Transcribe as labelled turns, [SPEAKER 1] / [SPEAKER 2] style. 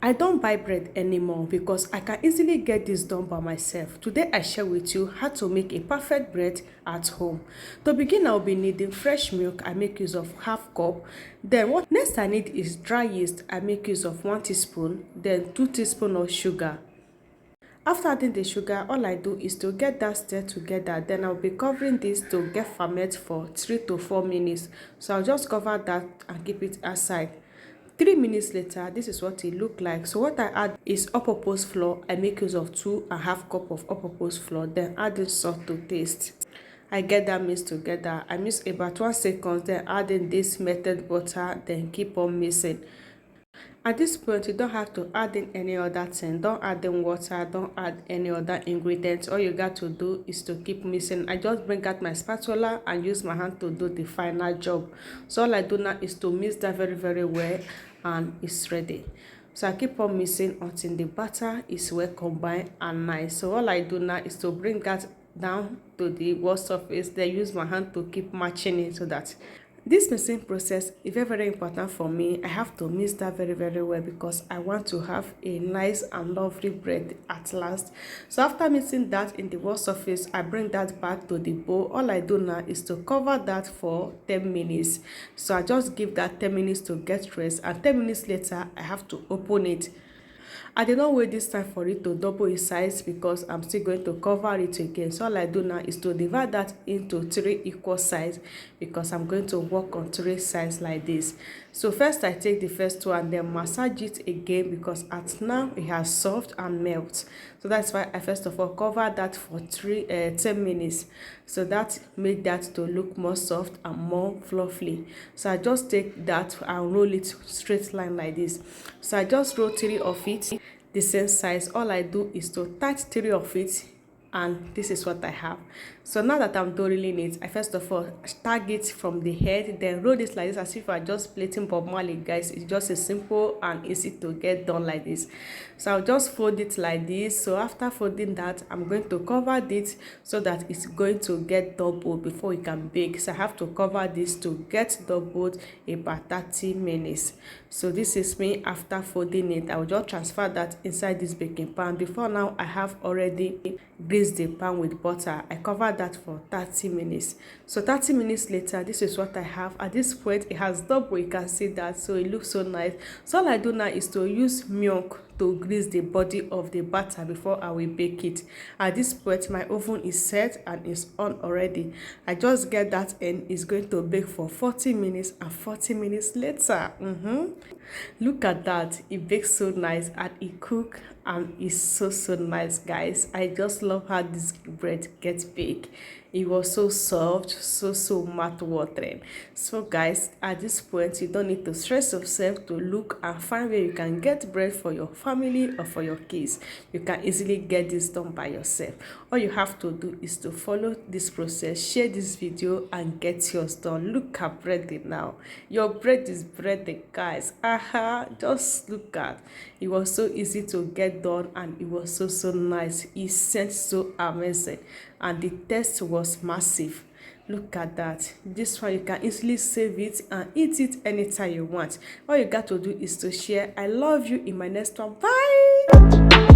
[SPEAKER 1] I don't buy bread anymore because I can easily get this done by myself. Today I share with you how to make a perfect bread at home. To begin, I'll be needing fresh milk. I make use of half cup. Then what next I need is dry yeast. I make use of 1 teaspoon, then 2 teaspoons of sugar. After adding the sugar, all I do is to get that stirred together. Then I'll be covering this to get ferment for 3 to 4 minutes. So I'll just cover that and keep it aside. 3 minutes later, this is what it look like. So what I add is all-purpose flour. I make use of 2.5 cup of all-purpose flour. Then add in salt to taste. I get that mixed together. I mix about 1 second. Then add in this melted butter. Then keep on mixing. At this point, you don't have to add in any other thing. Don't add in water. Don't add any other ingredients. All you got to do is to keep mixing. I just bring out my spatula and use my hand to do the final job. So all I do now is to mix that very well, and it's ready. So I keep on mixing until the batter is well combined and nice. So all I do now is to bring that down to the wall surface. Then use my hand to keep matching it so that this mixing process is very important for me. I have to mix that very well because I want to have a nice and lovely bread at last. So after mixing that in the wall surface, I bring that back to the bowl. All I do now is to cover that for 10 minutes. So I just give that 10 minutes to get rest, and 10 minutes later I have to open it. I did not wait this time for it to double its size because I'm still going to cover it again. So all I do now is to divide that into 3 equal sides because I'm going to work on 3 sides like this. So first I take the first one and then massage it again because at now it has soft and melt. So that's why I first of all cover that for 10 minutes. So that made that to look more soft and more fluffy. So I just take that and roll it straight line like this. So I just roll 3 of it the same size. All I do is to touch 3 of it, and this is what I have. So now that I'm done rolling it, I first of all tag it from the head, then roll it like this as if I just plating Bob Marley, guys. It's just a simple and easy to get done like this. So I'll just fold it like this. So after folding that, I'm going to cover it so that it's going to get doubled before it can bake. So I have to cover this to get doubled about 30 minutes. So this is me after folding it. I will just transfer that inside this baking pan. Before now, I have already greased the pan with butter. I covered that for 30 minutes. So 30 minutes later, this is what I have. At this point, it has doubled. You can see that, so it looks so nice. So all I do now is to use milk to grease the body of the batter before I will bake it. At this point, my oven is set and is on already. I just get that in. It's going to bake for 40 minutes, and 40 minutes later, look at that. It bakes so nice and it cooks and it's so nice, guys. I just love how this bread gets baked. It was so soft, so mouth-watering. So guys, at this point, you don't need to stress yourself to look and find where you can get bread for your family or for your kids. You can easily get this done by yourself. All you have to do is to follow this process, share this video, and get yours done. Look at bread now. Your bread is bread, guys. Just look at. It was so easy to get done, and it was so nice. It sent so amazing, and the taste was massive. Look at that. This one, you can easily save it and eat it anytime you want. All you got to do is to share. I love you. In my next one, bye.